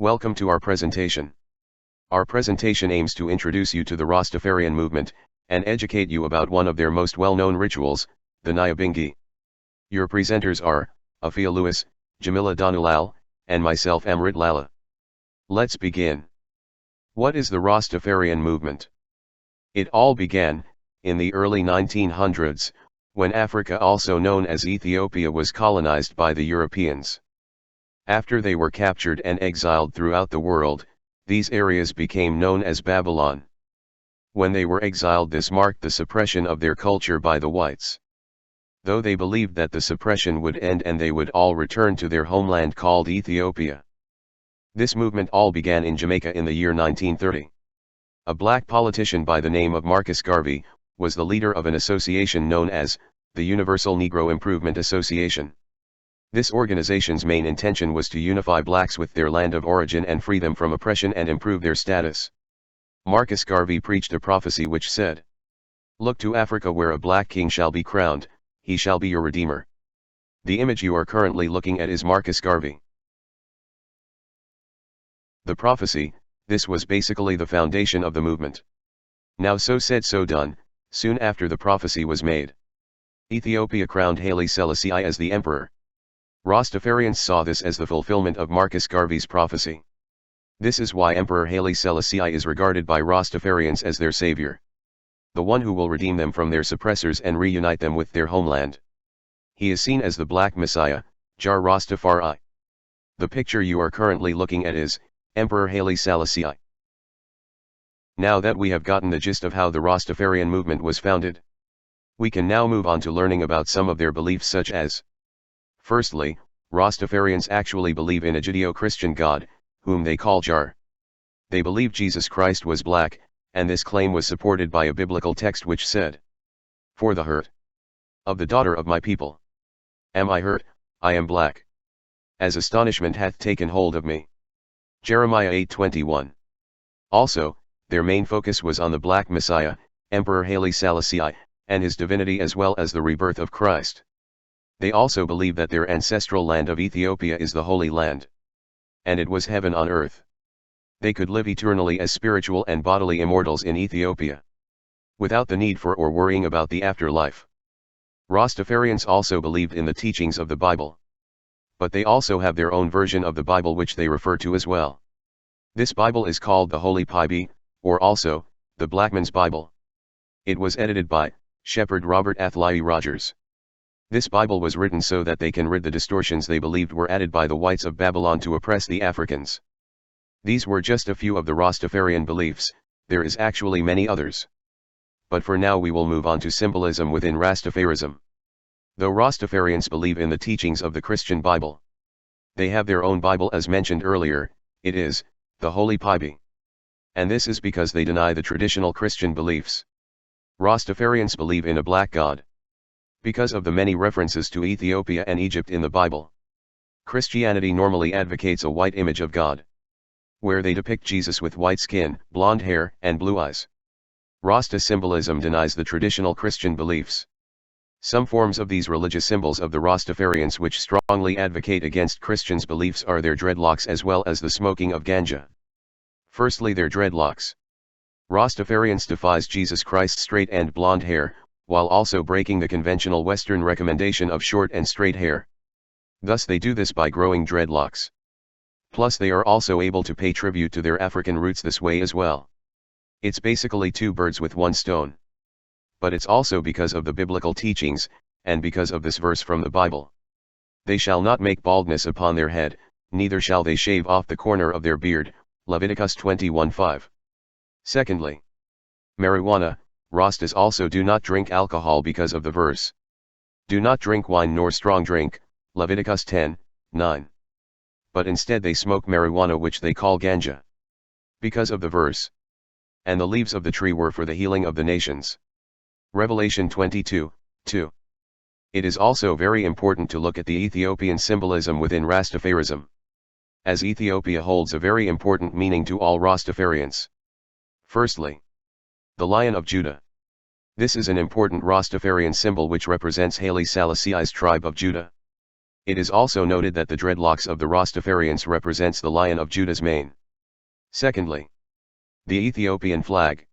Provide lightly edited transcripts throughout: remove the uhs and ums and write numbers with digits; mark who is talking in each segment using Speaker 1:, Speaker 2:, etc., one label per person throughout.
Speaker 1: Welcome to our presentation. Our presentation aims to introduce you to the Rastafarian movement, and educate you about one of their most well-known rituals, the Nyabinghi. Your presenters are, Afiya Lewis, Jamila Dhanoolal, and myself Amrit Lalla. Let's begin. What is the Rastafarian movement? It all began, in the early 1900s, when Africa, also known as Ethiopia, was colonized by the Europeans. After they were captured and exiled throughout the world, these areas became known as Babylon. When they were exiled, this marked the suppression of their culture by the whites. Though they believed that the suppression would end and they would all return to their homeland called Ethiopia. This movement all began in Jamaica in the year 1930. A black politician by the name of Marcus Garvey was the leader of an association known as the Universal Negro Improvement Association. This organization's main intention was to unify blacks with their land of origin and free them from oppression and improve their status. Marcus Garvey preached a prophecy which said, "Look to Africa where a black king shall be crowned, he shall be your redeemer." The image you are currently looking at is Marcus Garvey. The prophecy, this was basically the foundation of the movement. Now so said so done, soon after the prophecy was made. Ethiopia crowned Haile Selassie as the emperor. Rastafarians saw this as the fulfillment of Marcus Garvey's prophecy. This is why Emperor Haile Selassie is regarded by Rastafarians as their savior. The one who will redeem them from their suppressors and reunite them with their homeland. He is seen as the Black Messiah, Jar Rastafari. The picture you are currently looking at is Emperor Haile Selassie. Now that we have gotten the gist of how the Rastafarian movement was founded, we can now move on to learning about some of their beliefs, such as: firstly, Rastafarians actually believe in a Judeo-Christian God, whom they call Jar. They believe Jesus Christ was black, and this claim was supported by a biblical text which said, "For the hurt of the daughter of my people am I hurt, I am black. As astonishment hath taken hold of me." Jeremiah 8:21. Also, their main focus was on the Black Messiah, Emperor Haile Selassie, and his divinity as well as the rebirth of Christ. They also believe that their ancestral land of Ethiopia is the Holy Land. And it was heaven on earth. They could live eternally as spiritual and bodily immortals in Ethiopia, without the need for or worrying about the afterlife. Rastafarians also believed in the teachings of the Bible. But they also have their own version of the Bible which they refer to as well. This Bible is called the Holy Bible, or also, the Blackman's Bible. It was edited by Shepherd Robert Athliah Rogers. This Bible was written so that they can rid the distortions they believed were added by the whites of Babylon to oppress the Africans. These were just a few of the Rastafarian beliefs, there is actually many others. But for now we will move on to symbolism within Rastafarism. Though Rastafarians believe in the teachings of the Christian Bible, they have their own Bible as mentioned earlier, it is, the Holy Bible. And this is because they deny the traditional Christian beliefs. Rastafarians believe in a black God. Because of the many references to Ethiopia and Egypt in the Bible. Christianity normally advocates a white image of God, where they depict Jesus with white skin, blonde hair, and blue eyes. Rasta symbolism denies the traditional Christian beliefs. Some forms of these religious symbols of the Rastafarians which strongly advocate against Christians' beliefs are their dreadlocks as well as the smoking of ganja. Firstly, their dreadlocks. Rastafarians defies Jesus Christ's straight and blonde hair, while also breaking the conventional Western recommendation of short and straight hair. Thus they do this by growing dreadlocks. Plus they are also able to pay tribute to their African roots this way as well. It's basically two birds with one stone. But it's also because of the biblical teachings, and because of this verse from the Bible. They shall not make baldness upon their head, neither shall they shave off the corner of their beard, Leviticus 21:5. Secondly, marijuana. Rastas also do not drink alcohol because of the verse. Do not drink wine nor strong drink, Leviticus 10:9. But instead they smoke marijuana which they call ganja, because of the verse. And the leaves of the tree were for the healing of the nations. Revelation 22:2. It is also very important to look at the Ethiopian symbolism within Rastafarism, as Ethiopia holds a very important meaning to all Rastafarians. Firstly, the Lion of Judah. This is an important Rastafarian symbol which represents Haile Selassie's tribe of Judah. It is also noted that the dreadlocks of the Rastafarians represents the Lion of Judah's mane. Secondly, the Ethiopian flag.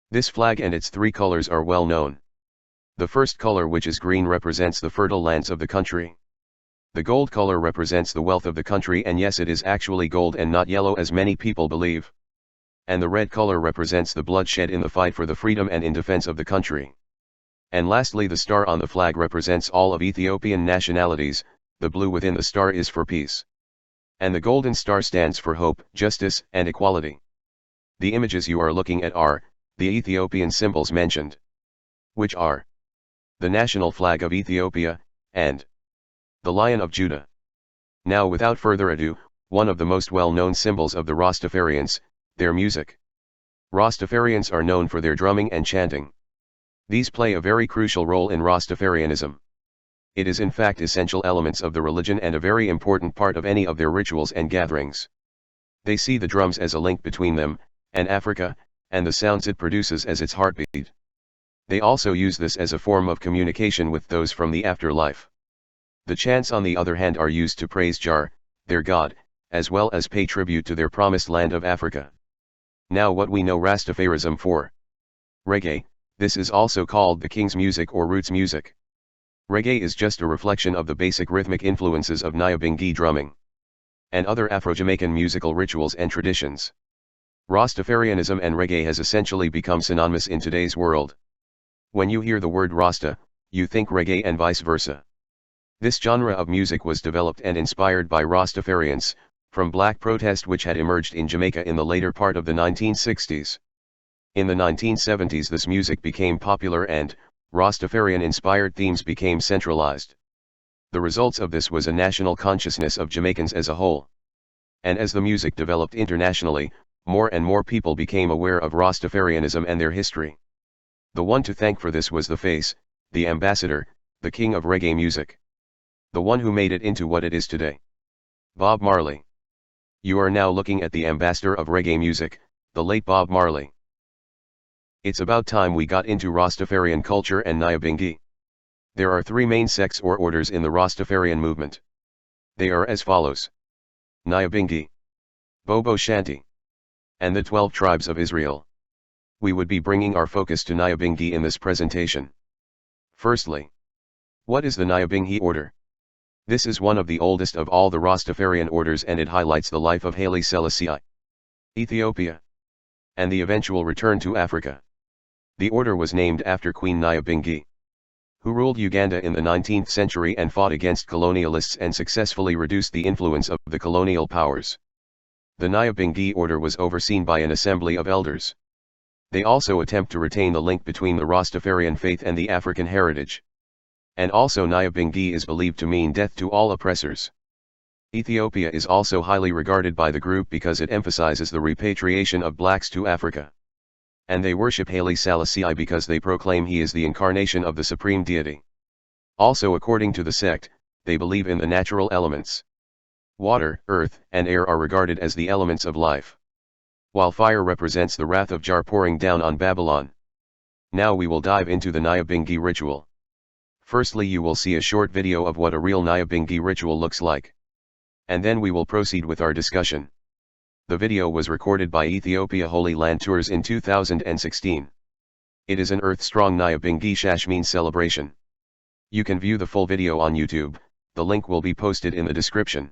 Speaker 1: This flag and its three colors are well known. The first color, which is green, represents the fertile lands of the country. The gold color represents the wealth of the country, and yes, it is actually gold and not yellow as many people believe. And the red color represents the bloodshed in the fight for the freedom and in defense of the country. And lastly, the star on the flag represents all of Ethiopian nationalities. The blue within the star is for peace. And the golden star stands for hope, justice, and equality. The images you are looking at are the Ethiopian symbols mentioned, which are the national flag of Ethiopia, and the Lion of Judah. Now, without further ado, one of the most well-known symbols of the Rastafarians, their music. Rastafarians are known for their drumming and chanting. These play a very crucial role in Rastafarianism. It is in fact essential elements of the religion and a very important part of any of their rituals and gatherings. They see the drums as a link between them, and Africa, and the sounds it produces as its heartbeat. They also use this as a form of communication with those from the afterlife. The chants, on the other hand, are used to praise Jar, their god, as well as pay tribute to their promised land of Africa. Now, what we know Rastafarism for. Reggae. This is also called the king's music or roots music. Reggae is just a reflection of the basic rhythmic influences of Nyabinghi drumming and other Afro-Jamaican musical rituals and traditions. Rastafarianism and reggae has essentially become synonymous in today's world. When you hear the word Rasta, you think reggae and vice versa. This genre of music was developed and inspired by Rastafarians, from black protest which had emerged in Jamaica in the later part of the 1960s. In the 1970s this music became popular and Rastafarian-inspired themes became centralized. The results of this was a national consciousness of Jamaicans as a whole. And as the music developed internationally, more and more people became aware of Rastafarianism and their history. The one to thank for this was the face, the ambassador, the king of reggae music. The one who made it into what it is today. Bob Marley. You are now looking at the ambassador of reggae music, the late Bob Marley. It's about time we got into Rastafarian culture and Nyabinghi. There are three main sects or orders in the Rastafarian movement. They are as follows: Nyabinghi, Bobo Shanti, and the 12 tribes of Israel. We would be bringing our focus to Nyabinghi in this presentation. Firstly, what is the Nyabinghi order? This is one of the oldest of all the Rastafarian orders, and it highlights the life of Haile Selassie I, Ethiopia, and the eventual return to Africa. The order was named after Queen Nyabinghi, who ruled Uganda in the 19th century and fought against colonialists and successfully reduced the influence of the colonial powers. The Nyabinghi order was overseen by an assembly of elders. They also attempt to retain the link between the Rastafarian faith and the African heritage. And also Nyabinghi is believed to mean death to all oppressors. Ethiopia is also highly regarded by the group because it emphasizes the repatriation of blacks to Africa. And they worship Haile Selassie I because they proclaim he is the incarnation of the supreme deity. Also, according to the sect, they believe in the natural elements. Water, earth, and air are regarded as the elements of life, while fire represents the wrath of Jar pouring down on Babylon. Now we will dive into the Nyabinghi ritual. Firstly, you will see a short video of what a real Nyabinghi ritual looks like. And then we will proceed with our discussion. The video was recorded by Ethiopia Holy Land Tours in 2016. It is an earth-strong Nyabinghi Shashmin celebration. You can view the full video on YouTube, the link will be posted in the description.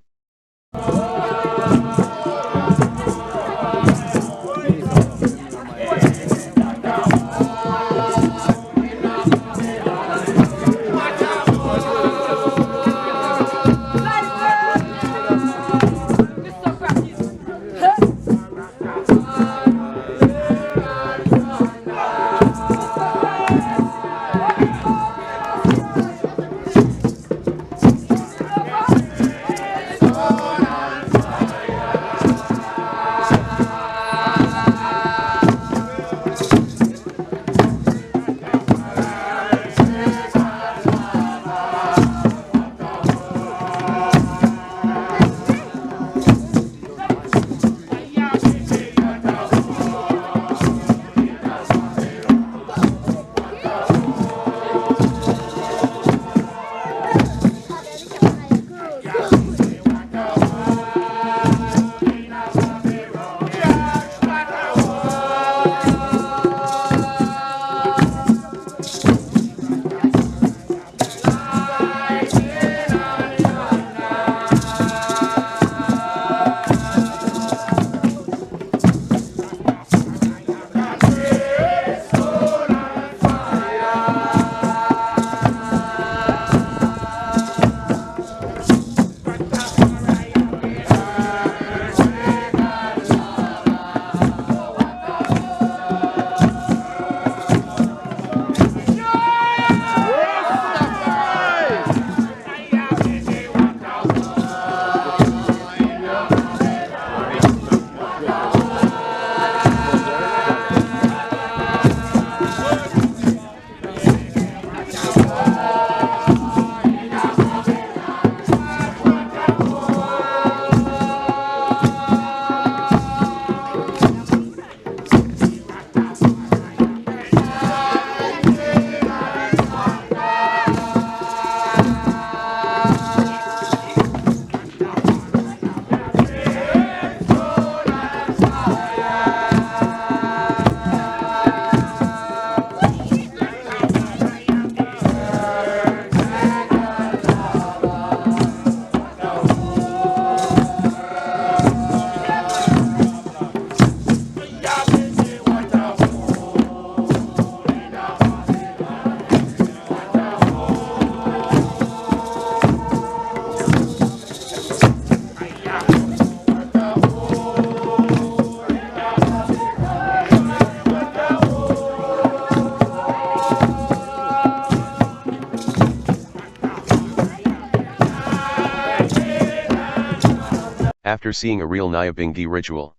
Speaker 1: After seeing a real Nyabinghi ritual.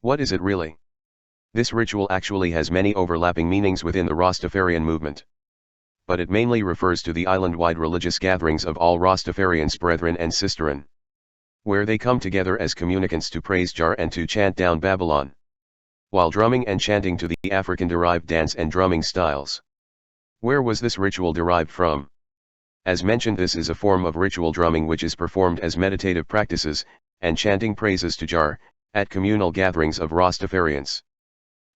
Speaker 1: What is it really? This ritual actually has many overlapping meanings within the Rastafarian movement. But it mainly refers to the island-wide religious gatherings of all Rastafarians brethren and sisterin, where they come together as communicants to praise Jah and to chant down Babylon, while drumming and chanting to the African-derived dance and drumming styles. Where was this ritual derived from? As mentioned, this is a form of ritual drumming which is performed as meditative practices, and chanting praises to Jah, at communal gatherings of Rastafarians.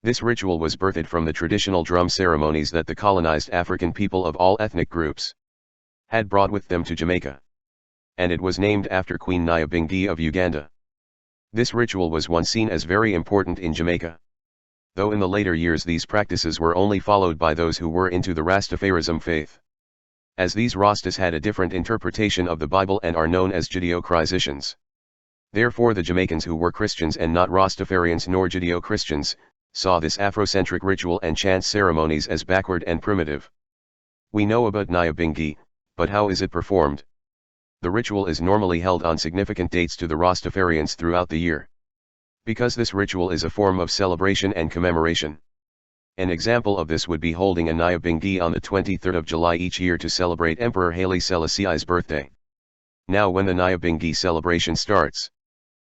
Speaker 1: This ritual was birthed from the traditional drum ceremonies that the colonized African people of all ethnic groups had brought with them to Jamaica. And it was named after Queen Nyabinghi of Uganda. This ritual was once seen as very important in Jamaica, though in the later years these practices were only followed by those who were into the Rastafarism faith, as these Rastas had a different interpretation of the Bible and are known as Judeo-Christians. Therefore the Jamaicans who were Christians and not Rastafarians nor Judeo-Christians, saw this Afrocentric ritual and chant ceremonies as backward and primitive. We know about Nyabinghi, but how is it performed? The ritual is normally held on significant dates to the Rastafarians throughout the year, because this ritual is a form of celebration and commemoration. An example of this would be holding a Nyabinghi on the 23rd of July each year to celebrate Emperor Haile Selassie's birthday. Now when the Nyabinghi celebration starts,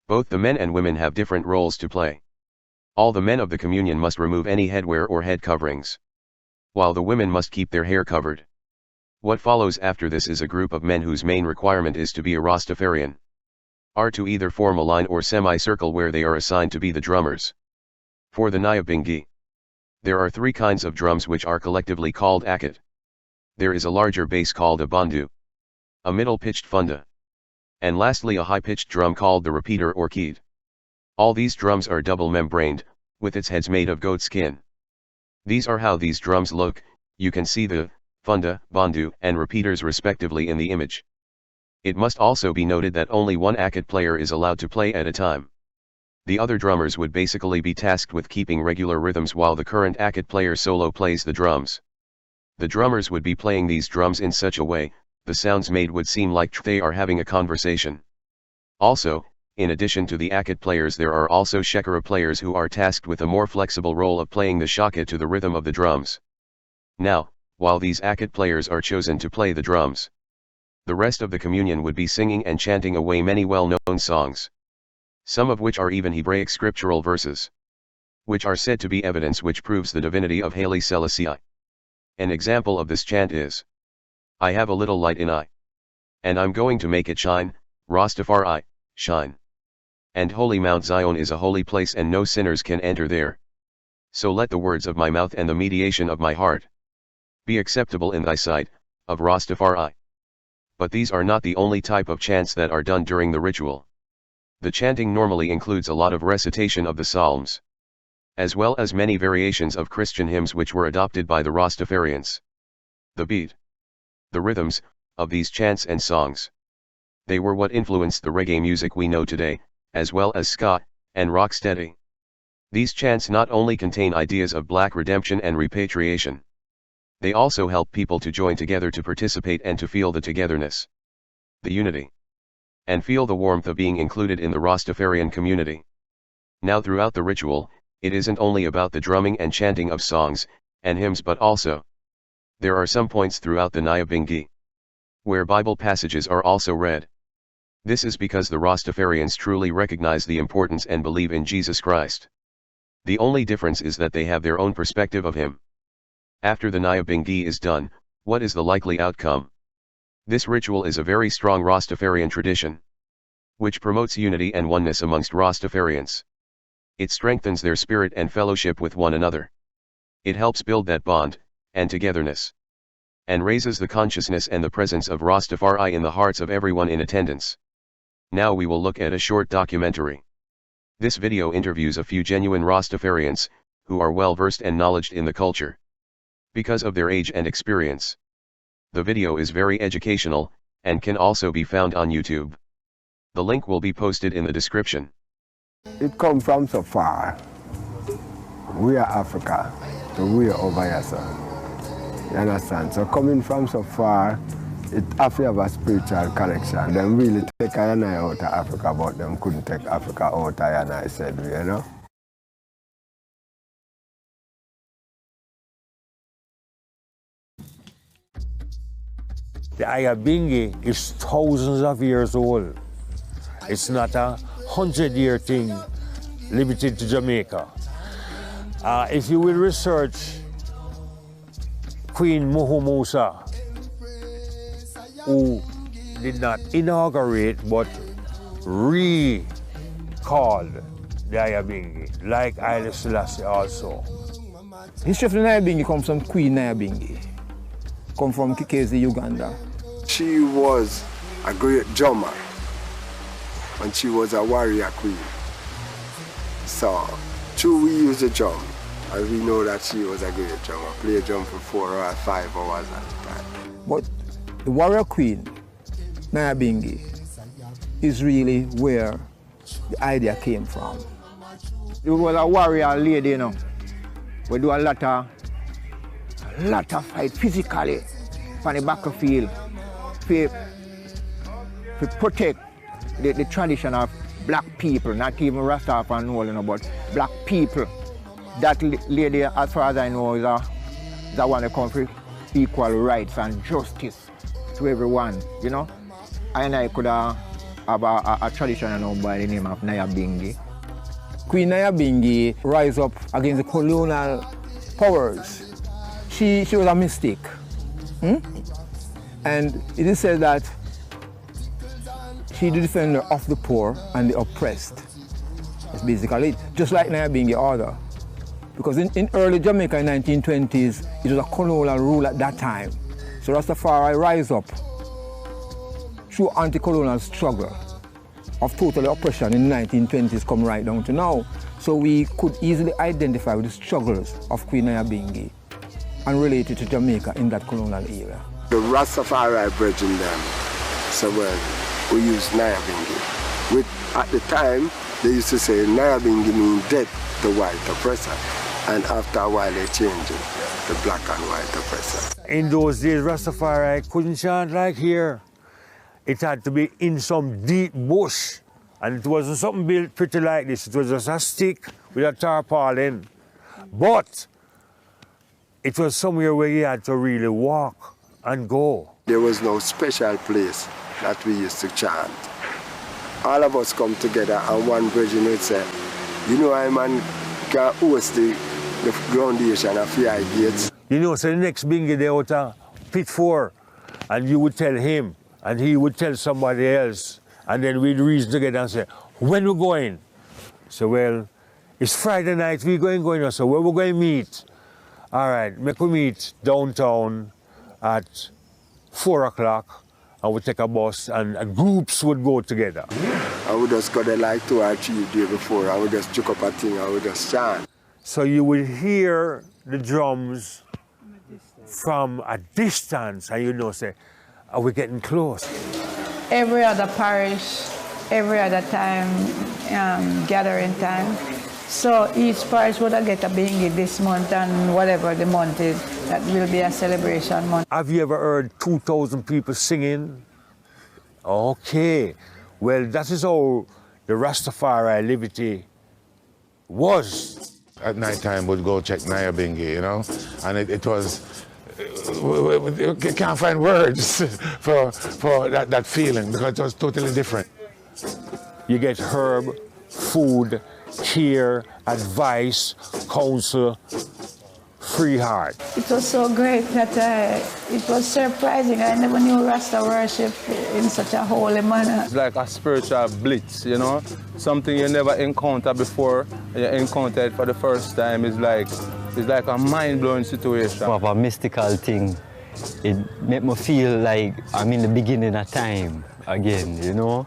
Speaker 1: both the men and women have different roles to play. All the men of the communion must remove any headwear or head coverings, while the women must keep their hair covered. What follows after this is a group of men whose main requirement is to be a Rastafarian, are to either form a line or semicircle where they are assigned to be the drummers. For the Nyabinghi, there are three kinds of drums which are collectively called akit. There is a larger bass called a bandu, a middle-pitched funda, and lastly a high-pitched drum called the repeater or keed. All these drums are double-membraned, with its heads made of goat skin. These are how these drums look. You can see the funda, bandu, and repeaters respectively in the image. It must also be noted that only one akit player is allowed to play at a time. The other drummers would basically be tasked with keeping regular rhythms while the current akit player solo plays the drums. The drummers would be playing these drums in such a way, the sounds made would seem like they are having a conversation. Also, in addition to the akit players, there are also shekara players who are tasked with a more flexible role of playing the shaka to the rhythm of the drums. Now, while these akit players are chosen to play the drums, the rest of the communion would be singing and chanting away many well-known songs, some of which are even Hebraic scriptural verses, which are said to be evidence which proves the divinity of Haile Selassie. An example of this chant is, I have a little light in I, and I'm going to make it shine, Rastafari, shine. And holy Mount Zion is a holy place and no sinners can enter there. So let the words of my mouth and the mediation of my heart be acceptable in thy sight, of Rastafari. But these are not the only type of chants that are done during the ritual. The chanting normally includes a lot of recitation of the Psalms, as well as many variations of Christian hymns which were adopted by the Rastafarians. The beat, the rhythms, of these chants and songs, they were what influenced the reggae music we know today, as well as ska, and rocksteady. These chants not only contain ideas of black redemption and repatriation, they also help people to join together to participate and to feel the togetherness, the unity, and feel the warmth of being included in the Rastafarian community. Now throughout the ritual, it isn't only about the drumming and chanting of songs and hymns, but also, there are some points throughout the Nyabinghi where Bible passages are also read. This is because the Rastafarians truly recognize the importance and believe in Jesus Christ. The only difference is that they have their own perspective of him. After the Nyabinghi is done, what is the likely outcome? This ritual is a very strong Rastafarian tradition, which promotes unity and oneness amongst Rastafarians. It strengthens their spirit and fellowship with one another. It helps build that bond and togetherness, and raises the consciousness and the presence of Rastafari in the hearts of everyone in attendance. Now we will look at a short documentary. This video interviews a few genuine Rastafarians, who are well versed and knowledgeable in the culture, because of their age and experience. The video is very educational, and can also be found on YouTube. The link will be posted in the description.
Speaker 2: It comes from so far. We are Africa, so we are over here, sir. You understand? So coming from so far, it have to have a spiritual connection. Them really take I and I out of Africa, but them couldn't take Africa out of I and I said, you know.
Speaker 3: The Nyabinghi is thousands of years old. It's not a 100-year thing limited to Jamaica. If you will research Queen Muhumusa, who did not inaugurate but recalled the Nyabinghi, like Haile Selassie also.
Speaker 4: History of the Nyabinghi comes from Queen Nyabinghi, come from Kikezi, Uganda.
Speaker 2: She was a great drummer and she was a warrior queen. So, true, we use the drum, and we know that she was a great drummer. Play a drum for 4 or 5 hours at a time.
Speaker 4: But the warrior queen, Nyabinghi, is really where the idea came from. She was a warrior lady, you know. We do a lot of fight physically on the battlefield to protect the tradition of black people, not even Rastafarian, you know, but black people. That lady, as far as I know, is the one that comes for equal rights and justice to everyone, you know. And I could have a tradition known by the name of Nyabinghi. Queen Nyabinghi rise up against the colonial powers. She was a mystic. And it is said that she the defender of the poor and the oppressed. That's basically it. Just like Nyabinghi order. Because in early Jamaica in 1920s, it was a colonial rule at that time. So Rastafari rise up through anti-colonial struggle of total oppression in the 1920s come right down to now. So we could easily identify with the struggles of Queen Nyabinghi and relate it to Jamaica in that colonial era.
Speaker 2: The Rastafari bridging them, so well, we use Nyabinghi. At the time, they used to say Nyabinghi means death to white oppressor. And after a while they changed it, the black and white oppressor.
Speaker 3: In those days, Rastafari couldn't chant like here. It had to be in some deep bush. And it wasn't something built pretty like this. It was just a stick with a tarpaulin. But it was somewhere where you had to really walk and go.
Speaker 2: There was no special place that we used to chant. All of us come together and one brethren would say, you know, I man can host the groundation of the gates.
Speaker 3: You know, so the next bingy they out of pit 4, and you would tell him, and he would tell somebody else, and then we'd reason together and say, when we going? So, well, it's Friday night, we're going, so where we going to meet? All right, make we meet downtown at 4 o'clock, and we take a bus, and groups would go together.
Speaker 2: I would just go there like 2 or 3 days before, I would just chuck up a thing, I would just chant.
Speaker 3: So you would hear the drums from a distance, and you know, say, are we getting close?
Speaker 5: Every other parish, every other time, gathering time. So each parish would get a bingy this month and whatever the month is, that will be a celebration month.
Speaker 3: Have you ever heard 2,000 people singing? Okay. Well, that is how the Rastafari liberty was.
Speaker 6: At night time, we'd go check Nyabinghi, you know, and it was, you can't find words for that feeling because it was totally different.
Speaker 3: You get herb, food, care, advice, counsel, free heart.
Speaker 5: It was so great that it was surprising. I never knew Rasta worship in such a holy manner.
Speaker 7: It's like a spiritual blitz, you know? Something you never encountered before, you encounter it for the first time. It's like a mind-blowing situation.
Speaker 8: Of a mystical thing. It made me feel like I'm in the beginning of time again, you know?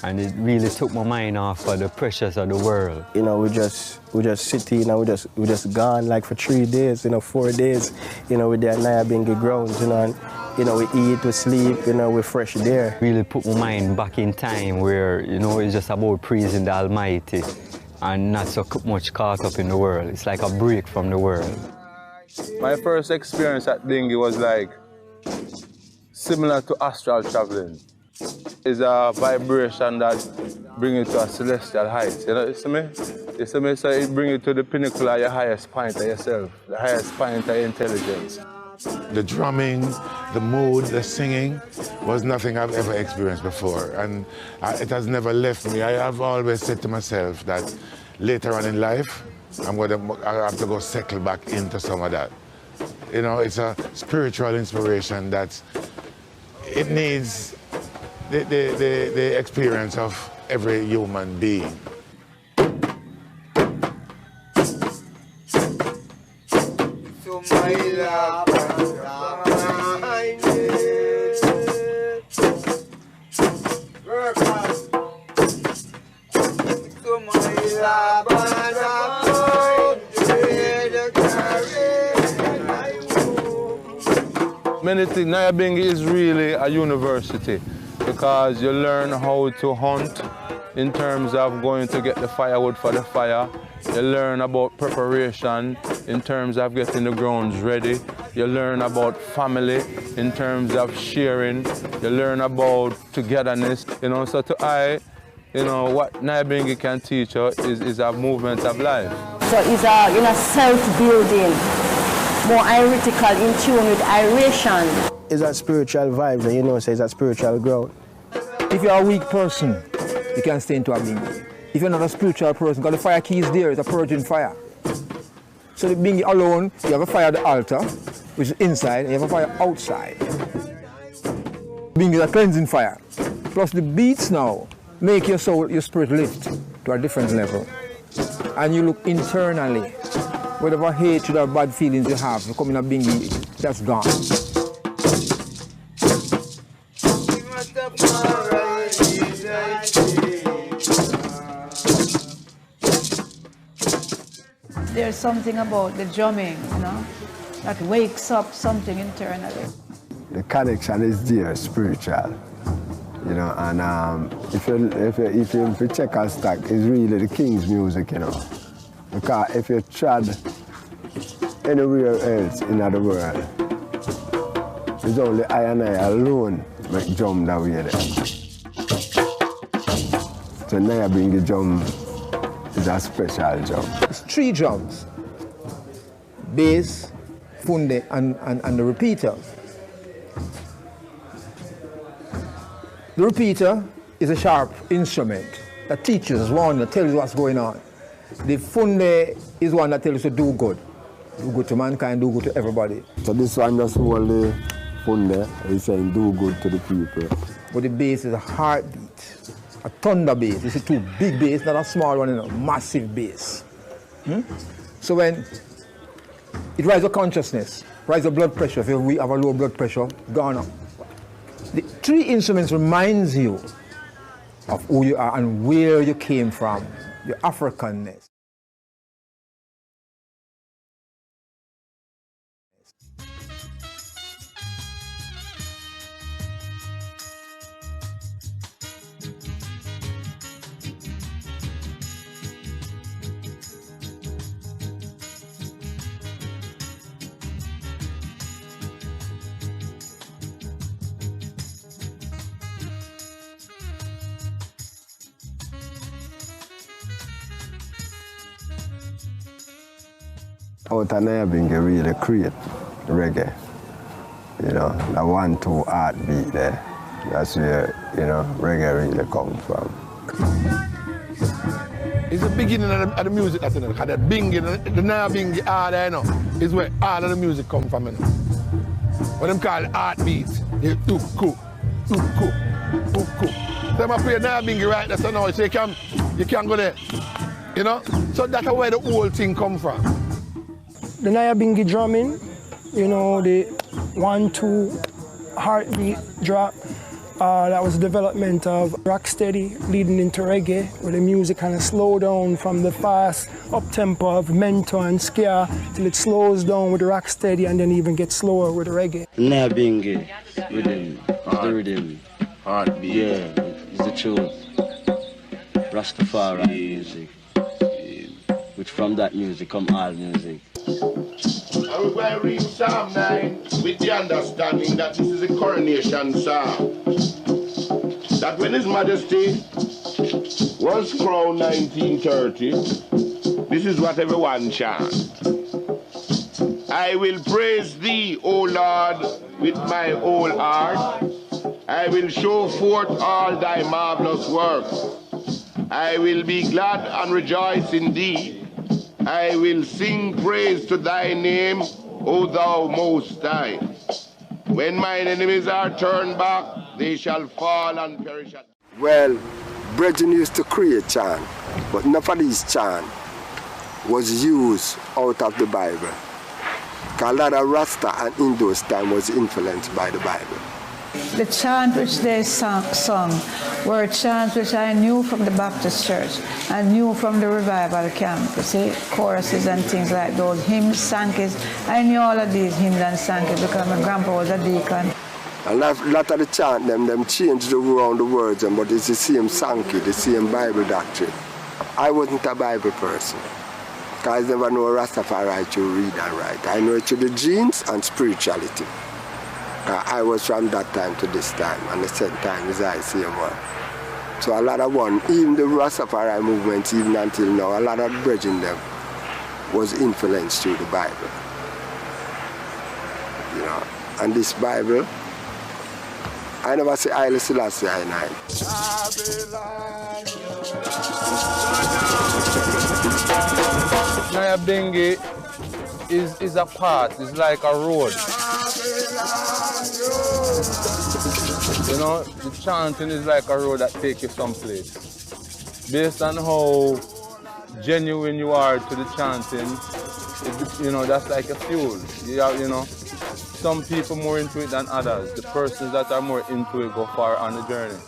Speaker 8: And it really took my mind off of the pressures of the world.
Speaker 9: You know, we just sitting, we just gone like for 3 days, 4 days, with the Nyabinghi grounds, and, we eat, we sleep, we fresh there.
Speaker 8: Really put my mind back in time where, it's just about praising the Almighty and not so much caught up in the world. It's like a break from the world.
Speaker 7: My first experience at Bingy was like similar to astral traveling. It's a vibration that brings you to a celestial height. You know, you see me? You see me? So it brings you to the pinnacle of your highest point of yourself, the highest point of your intelligence.
Speaker 6: The drumming, the mood, the singing was nothing I've ever experienced before. And it has never left me. I have always said to myself that later on in life, I have to go settle back into some of that. You know, it's a spiritual inspiration that it needs the experience of every human being.
Speaker 7: Many things. Nyabinghi is really a university because you learn how to hunt in terms of going to get the firewood for the fire. You learn about preparation in terms of getting the grounds ready. You learn about family in terms of sharing. You learn about togetherness. You know, so what Nyabinghi can teach you is a movement of life.
Speaker 10: So it's a self-building, more ironical, in tune with iration.
Speaker 9: It's a spiritual vibe, you know, so it's a spiritual growth.
Speaker 4: If you're a weak person, you can stay into a bingy. If you're not a spiritual person, because the fire key is there, it's a purging fire. So the bingy alone, you have a fire at the altar, which is inside, and you have a fire outside. Bingy is a cleansing fire. Plus the beats now make your soul, your spirit lift to a different level. And you look internally. Whatever hatred or bad feelings you have, you come in a bingy, that's gone.
Speaker 5: There's something about the drumming, that wakes up something internally.
Speaker 2: The connection is there, spiritual, and if you check COSTAATT, it's really the King's music, Because if you trod anywhere else in the world, it's only I and I alone make drum that way there. So Nyabinghi drum is a special drum.
Speaker 4: It's 3 drums: bass, funde, and the repeater. The repeater is a sharp instrument that teaches one, that tells you what's going on. The funde is one that tells you to do good. Do good to mankind, do good to everybody.
Speaker 2: So this one just hold the funde, he's saying do good to the people.
Speaker 4: But the bass is a heartbeat, a thunder bass. It's a 2 big bass, not a small one, a massive bass. So when it raises your consciousness, raises your blood pressure, if you have a low blood pressure, gone up. The 3 instruments reminds you of who you are and where you came from, your Africanness.
Speaker 2: Out of Nyabinghi really create reggae, the 1-2 heartbeat there. That's where, reggae really comes from.
Speaker 6: It's the beginning of the music, because the bingy, the Nyabinghi order, is where all of the music comes from. What them call heartbeats, they uku. So I play Nyabinghi right there, so now you can go there, So that's where the whole thing comes from.
Speaker 11: The Nyabinghi drumming, the 1-2 heartbeat drop, that was the development of rocksteady leading into reggae, where the music kind of slowed down from the fast up-tempo of mento and ska till it slows down with the rocksteady and then even gets slower with the reggae.
Speaker 12: Nyabinghi rhythm, the rhythm, heartbeat, it's the truth. Rastafarian music, which from that music come all music.
Speaker 13: we're going to read Psalm 9 with the understanding that this is a coronation psalm. That when His Majesty was crowned 1930, this is what everyone chants. I will praise Thee, O Lord, with my whole heart. I will show forth all Thy marvelous works. I will be glad and rejoice in Thee. I will sing praise to Thy name, O Thou Most High. When mine enemies are turned back, they shall fall and perish.
Speaker 2: Well, brethren used to create chant, but none of these chant was used out of the Bible. Because a lot of Rasta and in those time was influenced by the Bible.
Speaker 5: The chant which they sung were chants which I knew from the Baptist church and knew from the revival camp. You see, choruses and things like those, hymns, sankis. I knew all of these hymns and sankis because my grandpa was a deacon.
Speaker 2: A lot of the chant them changed around the words, but it's the same sankey, the same Bible doctrine. I wasn't a Bible person. Because I never know Rastafari to read and write. I know it through the genes and spirituality. I was from that time to this time, and the same time as I see one. So a lot of even the Rastafari movement, even until now, a lot of bridging them was influenced through the Bible. You know, and this Bible, I never say Haile Selassie I.
Speaker 7: Nyabinghi is a path, it's like a road. You know, the chanting is like a road that takes you someplace. Based on how genuine you are to the chanting, you know, that's like a fuel. You know, some people more into it than others. The persons that are more into it go far on the journey.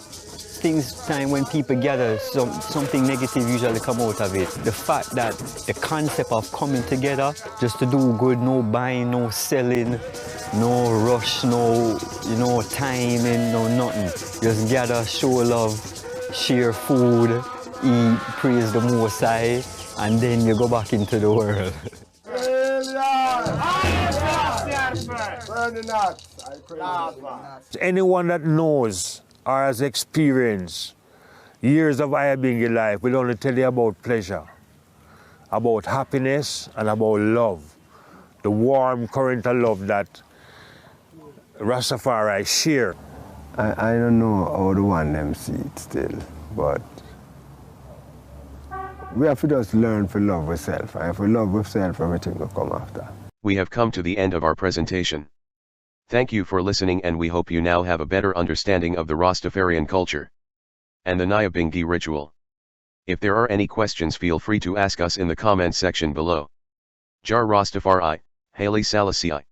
Speaker 8: Time when people gather, something negative usually come out of it. The fact that the concept of coming together just to do good, no buying, no selling, no rush, no timing, no nothing. Just gather, show love, share food, eat, praise the Most High, and then you go back into the world.
Speaker 3: Anyone that knows or has experienced years of Nyabinghi life will only tell you about pleasure, about happiness, and about love. The warm current of love that Rastafari share.
Speaker 2: I don't know how the one them see it still, but we have to just learn to love ourselves. And if we love ourselves, everything will come after.
Speaker 1: We have come to the end of our presentation. Thank you for listening, and we hope you now have a better understanding of the Rastafarian culture and the Nyabinghi ritual. If there are any questions, feel free to ask us in the comments section below. Jar Rastafari, Haile Selassie.